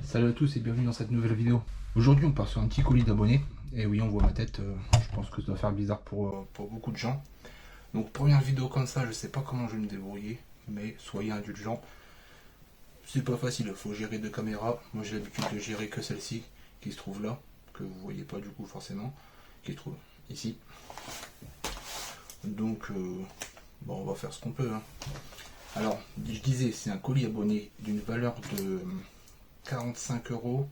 Salut à tous et bienvenue dans cette nouvelle vidéo. Aujourd'hui on part sur un petit colis d'abonnés. Et oui, on voit ma tête, je pense que ça doit faire bizarre pour beaucoup de gens. Donc première vidéo comme ça, je sais pas comment je vais me débrouiller, mais soyez indulgents. C'est pas facile, il faut gérer deux caméras. Moi j'ai l'habitude de gérer que celle-ci qui se trouve là, que vous voyez pas du coup forcément, qui se trouve ici. Donc bon, on va faire ce qu'on peut, hein. Alors, je disais, c'est un colis abonné d'une valeur de 45 €.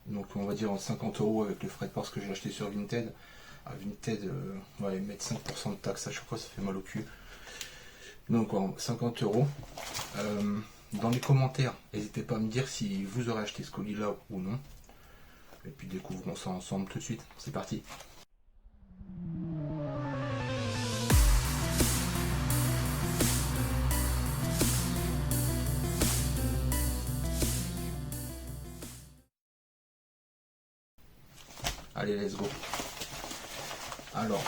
Donc on va dire en 50 € avec le frais de port que j'ai acheté sur Vinted. À Vinted, on va mettre 5% de taxe à chaque fois, ça fait mal au cul. Donc en 50 €. Dans les commentaires, n'hésitez pas à me dire si vous aurez acheté ce colis là ou non. Et puis découvrons ça ensemble tout de suite. C'est parti. Allez, let's go. Alors,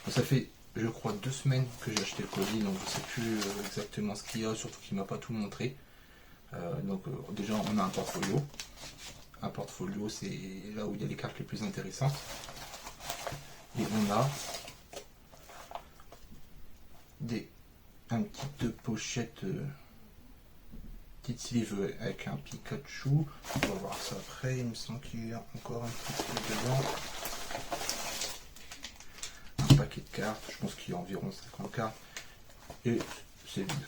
ça fait, je crois, 2 semaines que j'ai acheté le colis, donc je sais plus exactement ce qu'il y a, surtout qu'il m'a pas tout montré. Déjà, on a un portfolio. Un portfolio, c'est là où il y a les cartes les plus intéressantes. Et on a un petite pochette, petite sleeve avec un Pikachu. On va voir ça après. Il me semble qu'il y a encore un petit truc dedans. Un paquet de cartes. Je pense qu'il y a environ 50 cartes. Et c'est vide.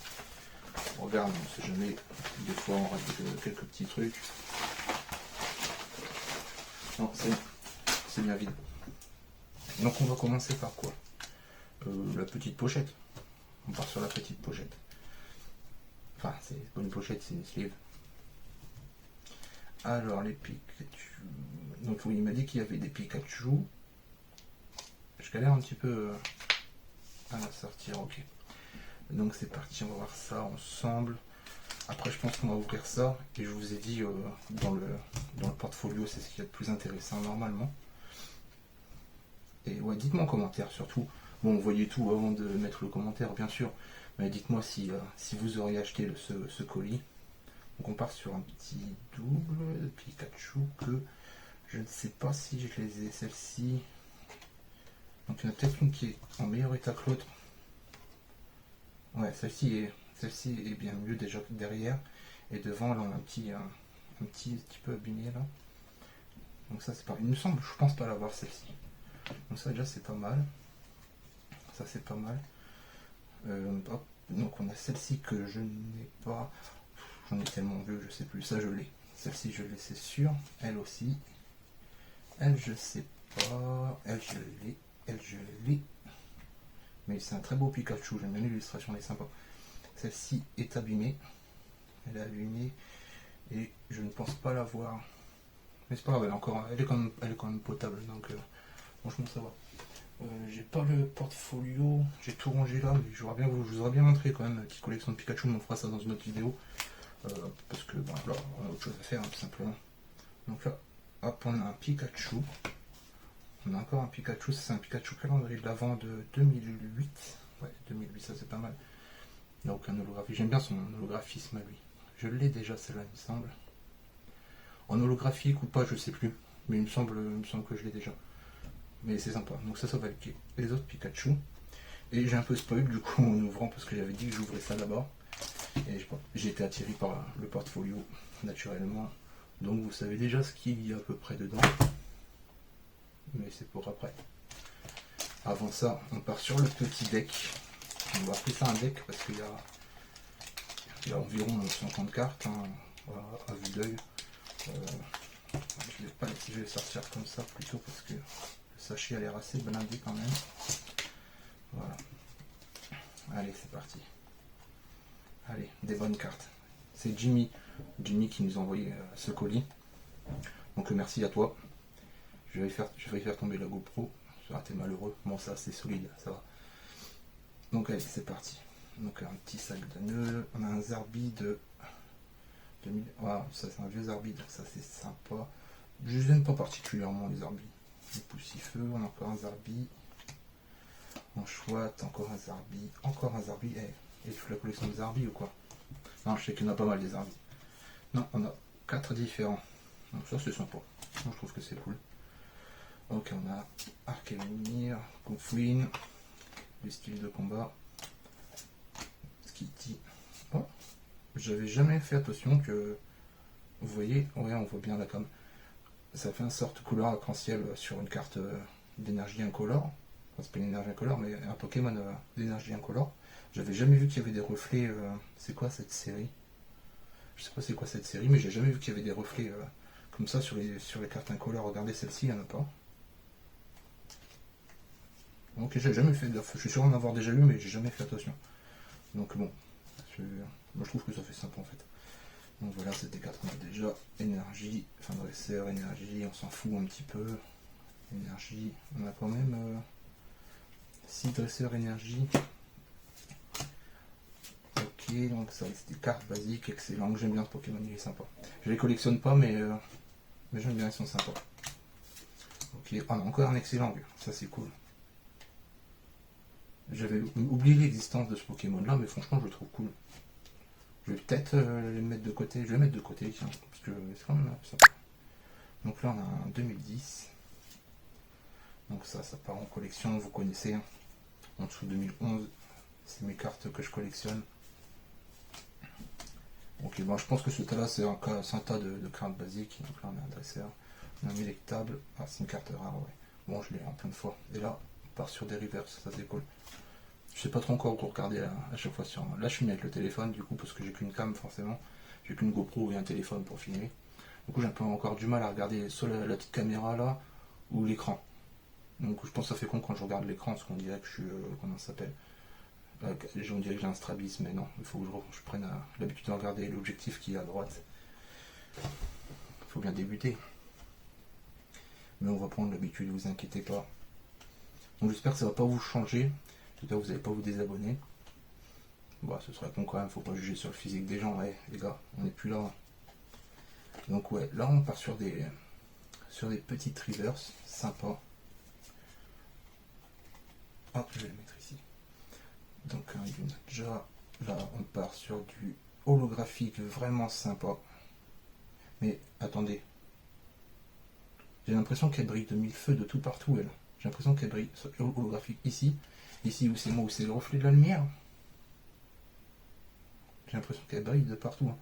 On regarde, on ne sait jamais. Des fois, on rate quelques petits trucs. Non, c'est bien vide. Donc, on va commencer par quoi? La petite pochette. On part sur la petite pochette. Enfin, c'est pas une pochette, c'est une sleeve. Alors, les Pikachu. Donc, oui, il m'a dit qu'il y avait des Pikachu. Je galère un petit peu à la sortir, ok. Donc, c'est parti, on va voir ça ensemble. Après, je pense qu'on va ouvrir ça. Et je vous ai dit, dans le portfolio, c'est ce qu'il y a de plus intéressant normalement. Et ouais, dites-moi en commentaire surtout. Bon, vous voyez tout avant de mettre le commentaire, bien sûr. Mais dites-moi si vous auriez acheté ce colis. Donc on part sur un petit double de Pikachu que je ne sais pas si je les ai, celle-ci. Donc il y en a peut-être une qui est en meilleur état que l'autre. Ouais, celle-ci est bien mieux déjà que derrière. Et devant, là, on a un petit peu abîmé là. Donc ça c'est pas. Il me semble, je pense pas l'avoir celle-ci. Donc ça déjà c'est pas mal. Ça c'est pas mal. Hop. Donc on a celle-ci que je n'ai pas. J'en ai tellement vu, je sais plus. Ça je l'ai. Celle-ci je l'ai, c'est sûr. Elle aussi. Elle je sais pas. Elle je l'ai. Elle je l'ai. Mais c'est un très beau Pikachu. J'aime bien l'illustration, elle est sympa. Celle-ci est abîmée. Elle est abîmée. Et je ne pense pas l'avoir. Mais c'est pas grave, elle est quand même potable. Donc franchement ça va. J'ai pas le portfolio, j'ai tout rangé là, mais je vous aurais bien montré quand même la petite collection de Pikachu, mais on fera ça dans une autre vidéo. Parce que bon, là, on a autre chose à faire, hein, tout simplement. Donc là, hop, on a un Pikachu. On a encore un Pikachu, c'est un Pikachu calendrier de l'avant de 2008. Ouais, 2008, ça c'est pas mal. Il n'y a aucun holographie. J'aime bien son holographisme à lui. Je l'ai déjà celle-là, il me semble. En holographique ou pas, je sais plus. Mais il me semble que je l'ai déjà. Mais c'est sympa. Donc ça va avec les autres Pikachu. Et j'ai un peu spoil du coup en ouvrant parce que j'avais dit que j'ouvrais ça là-bas. Et j'ai été attiré par le portfolio naturellement. Donc vous savez déjà ce qu'il y a à peu près dedans. Mais c'est pour après. Avant ça, on part sur le petit deck. On va appeler ça un deck parce qu'il y a environ 50 cartes, hein, à vue d'œil. Je vais sortir comme ça plutôt parce que le sachet a l'air assez blindé quand même. Voilà. Allez, c'est parti. Allez, des bonnes cartes. C'est Jimmy qui nous a envoyé ce colis. Donc merci à toi. Je vais faire tomber la GoPro. J'aurais été malheureux. Bon, ça c'est solide, ça va. Donc allez, c'est parti. Donc un petit sac de nœuds. On a un Zarbi de 2000. Voilà, ça c'est un vieux Zarbi, donc ça c'est sympa. Je n'aime pas particulièrement les Zarbi. Les poussifeux, on a encore un Zarbi. En chouette, encore un Zarbi. Encore un Zarbi. Et toute la collection de Zarbi ou quoi? Non, je sais qu'il y en a pas mal des Zarbi. Non, on a 4 différents. Donc ça c'est sympa. Moi, je trouve que c'est cool. Ok, on a Archémir, Goofwin, les styles de combat, Skitty. Oh, j'avais jamais fait attention que, vous voyez, ouais, on voit bien là comme ça fait une sorte de couleur arc-en-ciel sur une carte d'énergie incolore. Enfin, c'est pas une énergie incolore, mais un Pokémon d'énergie incolore. J'avais jamais vu qu'il y avait des reflets. C'est quoi cette série? Je sais pas c'est quoi cette série, mais j'ai jamais vu qu'il y avait des reflets comme ça sur les cartes incolores. Regardez celle-ci, il n'y en a pas. Ok, j'ai jamais fait gaffe. Je suis sûr d'en avoir déjà eu, mais j'ai jamais fait attention. Donc bon, moi je trouve que ça fait sympa en fait. Donc voilà, c'était 4, on a déjà énergie, enfin dresseur, énergie, on s'en fout un petit peu. Énergie, on a quand même 6 dresseurs énergie. Ok, donc ça c'est des cartes basiques, excellent, j'aime bien ce Pokémon, il est sympa. Je les collectionne pas, mais j'aime bien, ils sont sympas. Ok, on a encore un excellent, ça c'est cool. J'avais oublié l'existence de ce Pokémon là, mais franchement je le trouve cool. Je vais peut-être les mettre de côté, je vais les mettre de côté, tiens, parce que c'est quand même sympa. Donc là on a un 2010. Donc ça part en collection, vous connaissez. Hein. En dessous 2011, c'est mes cartes que je collectionne. Ok, bon, je pense que ce tas-là, c'est un tas de cartes basiques. Donc là, on a un dresseur, on a un électable. Ah, c'est une carte rare, ouais. Bon, je l'ai en plein de fois. Et là, on part sur des reverse, ça c'est cool. Je sais pas trop encore où regarder à chaque fois sur. Là, je filme avec le téléphone, du coup, parce que j'ai qu'une cam, forcément. J'ai qu'une GoPro et un téléphone pour filmer. Du coup, j'ai un peu encore du mal à regarder soit la petite caméra là, ou l'écran. Donc, je pense que ça fait con quand je regarde l'écran, parce qu'on dirait que je suis. Comment ça s'appelle? On dirait que j'ai un strabisme, mais non, il faut que je prenne l'habitude de regarder l'objectif qui est à droite. Il faut bien débuter. Mais on va prendre l'habitude, vous inquiétez pas. Donc j'espère que ça va pas vous changer. En tout cas, vous n'allez pas vous désabonner. Bah, ce serait con quand même, faut pas juger sur le physique des gens, ouais, les gars, on n'est plus là. Donc ouais, là on part sur des petites reverse, sympa. Hop, je vais le mettre ici. Donc déjà, là on part sur du holographique vraiment sympa. Mais attendez, j'ai l'impression qu'elle brille de mille feux de tout partout, elle. J'ai l'impression qu'elle brille holographique ici où c'est moi, où c'est le reflet de la lumière. J'ai l'impression qu'elle brille de partout. Hein.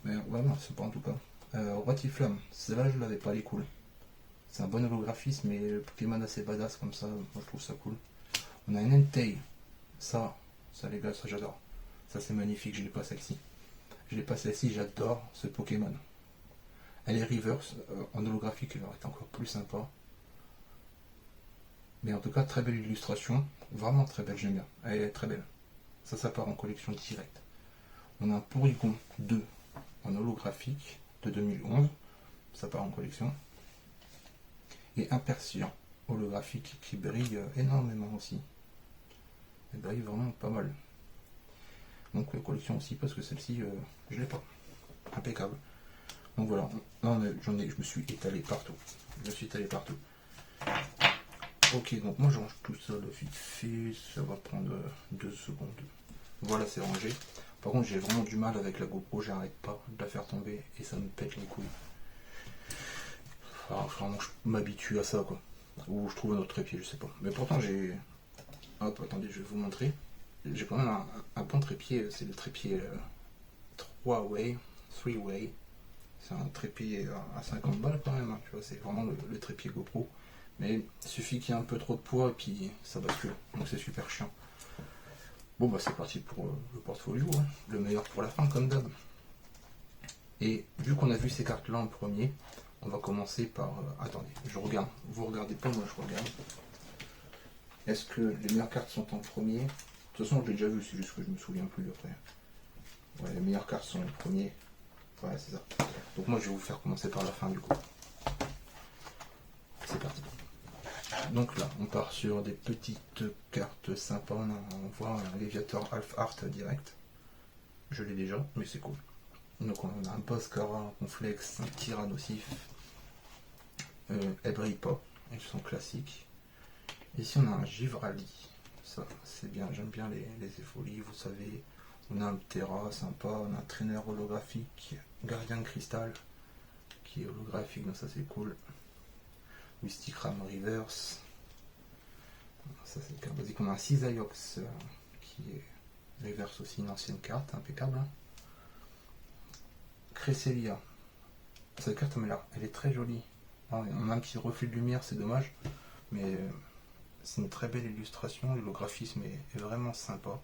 Mais vraiment, c'est pas en tout cas. Rotiflamme, celle-là je l'avais pas, elle est cool. C'est un bon holographisme, mais le Pokémon assez badass comme ça, moi je trouve ça cool. On a un Entei, ça les gars, ça j'adore. Ça c'est magnifique, je l'ai pas celle-ci. Je l'ai pas celle-ci, j'adore ce Pokémon. Elle est reverse, en holographique elle aurait été encore plus sympa. Mais en tout cas, très belle illustration, vraiment très belle, j'aime bien. Elle est très belle. Ça part en collection directe. On a un Porygon 2 en holographique de 2011, ça part en collection. Et un Persian holographique qui brille énormément aussi. Elle brille vraiment pas mal. Donc collection aussi parce que celle-ci, je l'ai pas. Impeccable. Donc voilà, je me suis étalé partout. Ok, donc moi je range tout ça de vite fait, ça va prendre 2 secondes. Voilà, c'est rangé. Par contre, j'ai vraiment du mal avec la GoPro, j'arrête pas de la faire tomber et ça me pète les couilles. Alors, vraiment, je m'habitue à ça, quoi. Ou je trouve un autre trépied, je sais pas. Mais pourtant, j'ai. Hop, attendez, je vais vous montrer. J'ai quand même un bon trépied, c'est le trépied 3-way. C'est un trépied à 50 balles quand même, hein, tu vois, c'est vraiment le trépied GoPro. Mais il suffit qu'il y ait un peu trop de poids et puis ça bascule. Donc c'est super chiant. Bon bah c'est parti pour le portfolio, hein. Le meilleur pour la fin comme d'hab. Et vu qu'on a vu ces cartes là en premier, on va commencer par... attendez, je regarde. Vous regardez pas, moi je regarde. Est-ce que les meilleures cartes sont en premier? De toute façon je l'ai déjà vu, c'est juste que je me souviens plus après. Ouais, les meilleures cartes sont en premier. Ouais, c'est ça. Donc moi je vais vous faire commencer par la fin du coup. C'est parti. Donc là, on part sur des petites cartes sympas. On voit un Léviator Half Art direct. Je l'ai déjà, mais c'est cool. Donc on a un Boscara, un Complexe, un Tyrannosif, Ebripa, ils sont classiques. Ici on a un Givrali. Ça, c'est bien, j'aime bien les effolies, vous savez. On a un Ptera sympa, on a un traîneur holographique, Gardien de Cristal. qui est holographique, donc ça c'est cool. Mysticram Reverse. Ça c'est le carte basique. On a un Cisaiox qui est reverse aussi, une ancienne carte, impeccable. Cresselia. Cette carte elle est très jolie. On a un petit reflet de lumière, c'est dommage. Mais c'est une très belle illustration. Le graphisme est vraiment sympa.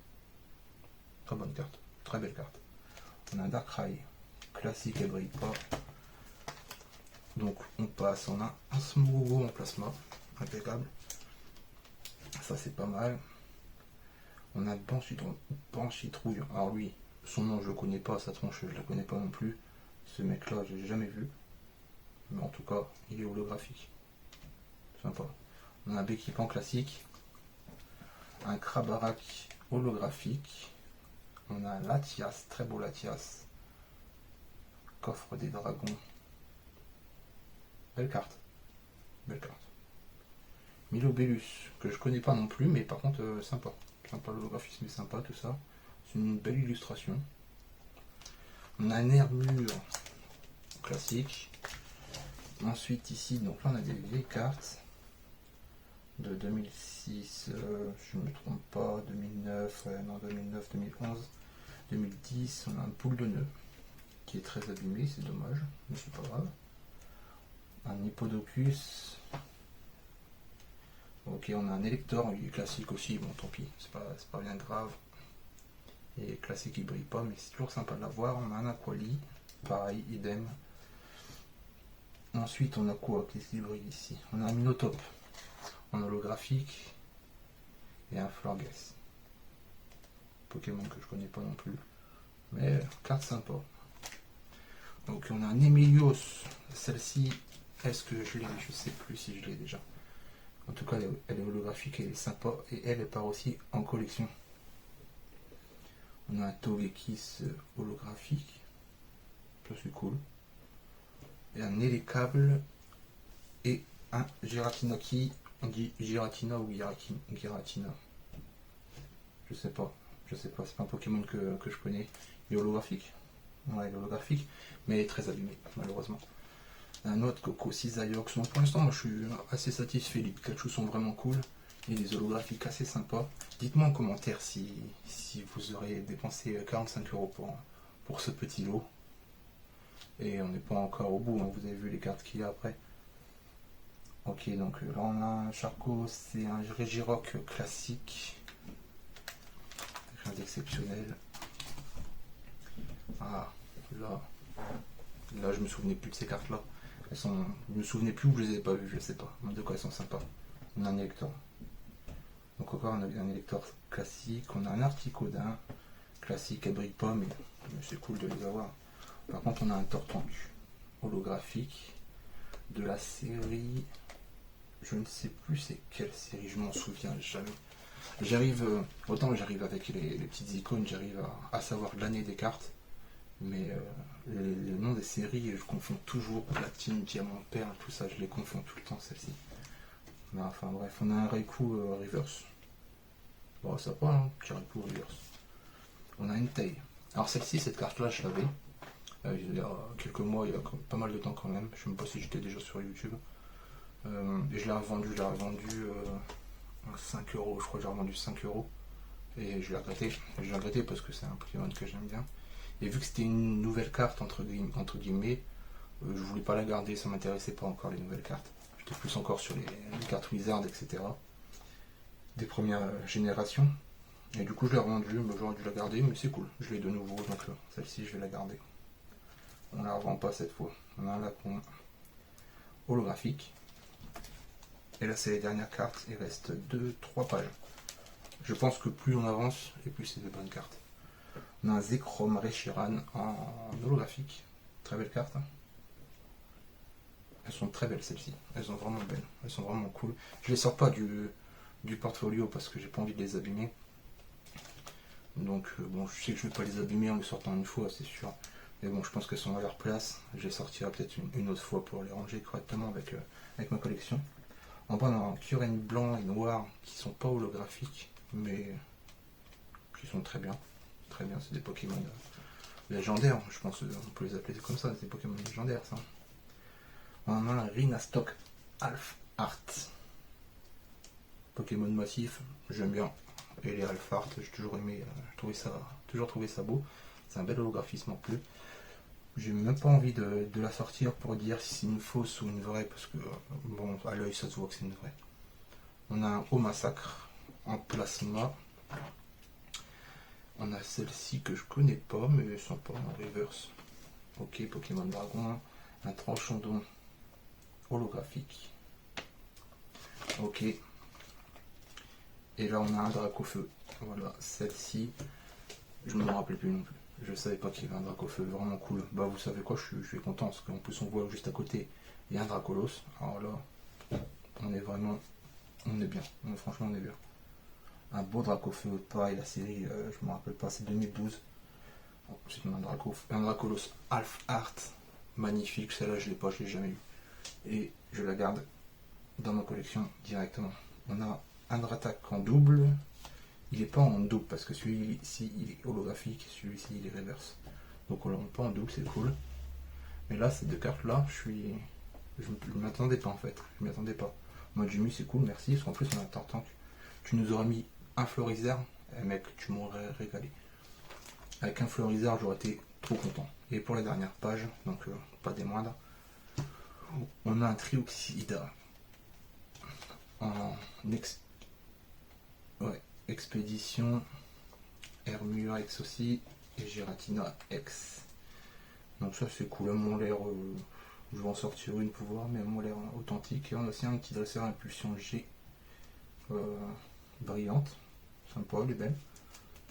Très bonne carte. Très belle carte. On a un Darkrai. Classique, elle brille pas. Donc on passe. On a un Smogo en plasma. Impeccable. Ça c'est pas mal. On a Banchitrouille. Alors lui, son nom je le connais pas, sa tronche je la connais pas non plus. Ce mec là j'ai jamais vu. Mais en tout cas il est holographique. Sympa. On a un Béquipan classique. Un Krabarak holographique. On a un Latias, très beau Latias. Coffre des dragons. Belle carte. Belle carte. Milobellus, que je connais pas non plus, mais par contre sympa. Sympa, l'holographisme est sympa, tout ça. C'est une belle illustration. On a un Nermure classique. Ensuite ici, donc là on a des vieilles cartes de 2006, je ne me trompe pas, 2009, non 2009, 2011, 2010. On a un Poule de nœud qui est très abîmé, c'est dommage, mais c'est pas grave. Un Hippodocus. Ok, on a un Elector, il est classique aussi, bon tant pis, c'est pas bien grave. Et classique, il brille pas, mais c'est toujours sympa de l'avoir. On a un Aquali, pareil, idem. Ensuite, on a quoi? Qu'est-ce qui brille ici? On a un Minotape en holographique et un Florges. Pokémon que je connais pas non plus, mais carte sympa. Donc on a un Emilios. Celle-ci, est-ce que je l'ai? Je sais plus si je l'ai déjà. En tout cas, elle est holographique, elle est sympa et elle part aussi en collection. On a un Togekiss holographique, ça c'est cool. Et un Elekable et un Giratinaki. On dit Giratina ou Giratina. Je sais pas, c'est pas un Pokémon que je connais. Il est holographique. Ouais, il est holographique, mais il est très abîmé, malheureusement. Un autre Coco Cisaiox. Donc pour l'instant, moi je suis assez satisfait. Les Pikachu sont vraiment cool. Et les holographiques assez sympas. Dites-moi en commentaire si vous aurez dépensé 45 € pour ce petit lot. Et on n'est pas encore au bout, hein. Vous avez vu les cartes qu'il y a après. Ok, donc là on a un Charco, c'est un Regirock classique. Rien d'exceptionnel. Ah, là je me souvenais plus de ces cartes là. Je me souvenais plus où je les avais pas vues, je sais pas. De quoi elles sont sympas. On a un Elector. Donc encore on a un Elector classique. On a un Articodin classique, elle brille pas, mais c'est cool de les avoir. Par contre on a un Tortank holographique de la série. Je ne sais plus c'est quelle série, je m'en souviens jamais. Autant j'arrive avec les petites icônes, j'arrive à savoir l'année des cartes. Mais les noms des séries, je confonds toujours. Platine, Diamant, Perle, tout ça, je les confonds tout le temps, celle-ci. Mais enfin bref, on a un Raikou Reverse. Bon, ça va, hein, petit Raikou Reverse. On a une taille. Alors celle-ci, cette carte-là, je l'avais. Il y a quelques mois, il y a pas mal de temps quand même. Je ne sais même pas si j'étais déjà sur YouTube. Et je l'ai revendu, à 5 €, je crois que j'ai revendu 5 €. Et je l'ai regretté. J'ai regretté parce que c'est un Pokémon que j'aime bien. Et vu que c'était une nouvelle carte, entre guillemets, je voulais pas la garder, ça m'intéressait pas encore les nouvelles cartes. J'étais plus encore sur les cartes Wizard, etc. Des premières générations. Et du coup je l'ai revendue, j'aurais dû la garder, mais c'est cool. Je l'ai de nouveau, donc celle-ci je vais la garder. On la revend pas cette fois. On a un Lacon holographique. Et là c'est les dernières cartes, il reste 2-3 pages. Je pense que plus on avance, et plus c'est de bonnes cartes. On a un Zekrom Reshiram en holographique. Très belle carte. Hein. Elles sont très belles celles-ci. Elles sont vraiment belles. Elles sont vraiment cool. Je les sors pas du portfolio parce que j'ai pas envie de les abîmer. Donc bon, je sais que je vais pas les abîmer en les sortant une fois, c'est sûr. Mais bon, je pense qu'elles sont à leur place. Je les sortirai peut-être une autre fois pour les ranger correctement avec ma collection. En bas, on a un Kyurem blanc et noir qui sont pas holographiques, mais qui sont très bien. Très bien, c'est des Pokémon légendaires, je pense on peut les appeler comme ça, c'est des Pokémon légendaires ça. On a la Rhinastock Half Art. Pokémon massif, j'aime bien. Et les Half Art, j'ai toujours aimé, toujours trouvé ça beau. C'est un bel holographisme en plus. J'ai même pas envie de la sortir pour dire si c'est une fausse ou une vraie, parce que bon, à l'œil ça se voit que c'est une vraie. On a un Haut Massacre en plasma. On a celle-ci que je connais pas, mais elles sont pas en reverse. Ok, Pokémon Dragon, un Tranchandon holographique. Ok. Et là on a un Dracofeu. Voilà, celle-ci, je ne me rappelle plus non plus. Je savais pas qu'il y avait un Dracofeu, vraiment cool. Bah vous savez quoi, je suis content, parce qu'en plus on voit juste à côté, il y a un Dracolos. Alors là, on est vraiment, on est bien. Franchement on est bien. Un beau Dracofeu, pareil, la série, je me rappelle pas, c'est 2012. Ensuite on a un Dracolos Half Art, magnifique, celle-là je l'ai pas, je l'ai jamais eu. Et je la garde dans ma collection directement. On a un Dratak en double. Il n'est pas en double parce que celui-ci il est holographique, celui-ci il est reverse. Donc on l'a pas en double, c'est cool. Mais là, ces deux cartes là, je ne m'attendais pas en fait. Je m'y attendais pas. Moi Jimmy c'est cool, merci. Parce qu'en plus on a un Tartank. Tu nous aurais mis un Florizard, mec, tu m'aurais régalé. Avec un Florizard, j'aurais été trop content. Et pour la dernière page, donc pas des moindres, on a un Trioxida en expédition, Hermua X aussi, et Giratina X. Donc ça c'est cool, elles m'ont l'air, je vais en sortir une pour voir, mais elles m'ont l'air authentiques. Et on a aussi un petit dresseur impulsion G, brillante, sympa, elle est belle.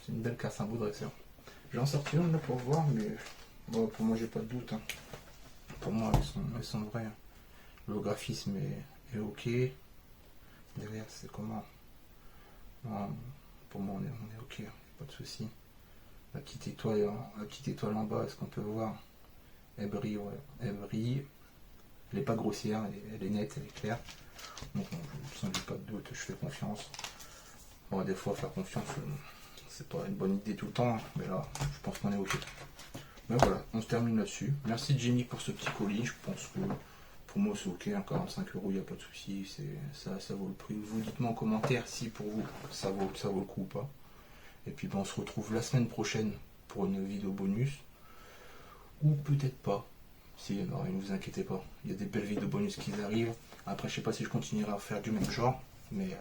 C'est une belle carte, un beau dresseur. Je vais en sortir une là pour voir, mais bon, pour moi j'ai pas de doute. Hein. Pour moi elles sont vraies. Hein. Le graphisme est ok. Derrière c'est comment? Pour moi on est ok, pas de souci. La petite étoile en bas, est-ce qu'on peut voir? Elle brille, ouais. Elle brille. Elle n'est pas grossière, elle est nette, elle est claire. Donc sans pas de doute, je fais confiance. Bon, des fois faire confiance, c'est pas une bonne idée tout le temps, mais là je pense qu'on est ok. Mais voilà, on se termine là-dessus. Merci Jimmy pour ce petit colis, je pense que pour moi c'est ok, 45 €, il n'y a pas de souci, ça vaut le prix. Vous dites-moi en commentaire si pour vous ça vaut le coup ou pas. Et puis on se retrouve la semaine prochaine pour une vidéo bonus. Ou peut-être pas. Si, non, ne vous inquiétez pas. Il y a des belles vidéos bonus qui arrivent. Après je sais pas si je continuerai à faire du même genre. Mais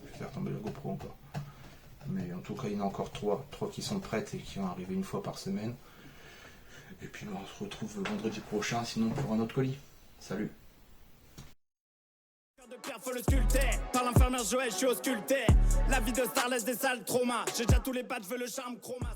je vais faire tomber la GoPro encore. Mais en tout cas il y en a encore 3 qui sont prêtes et qui vont arriver une fois par semaine. Et puis on se retrouve vendredi prochain sinon pour un autre colis. Salut. De pierre faut le sculpter. Par l'infirmière Joël je suis ausculté. La vie de star laisse des sales traumas. J'ai déjà tous les badges, je veux le charme chroma.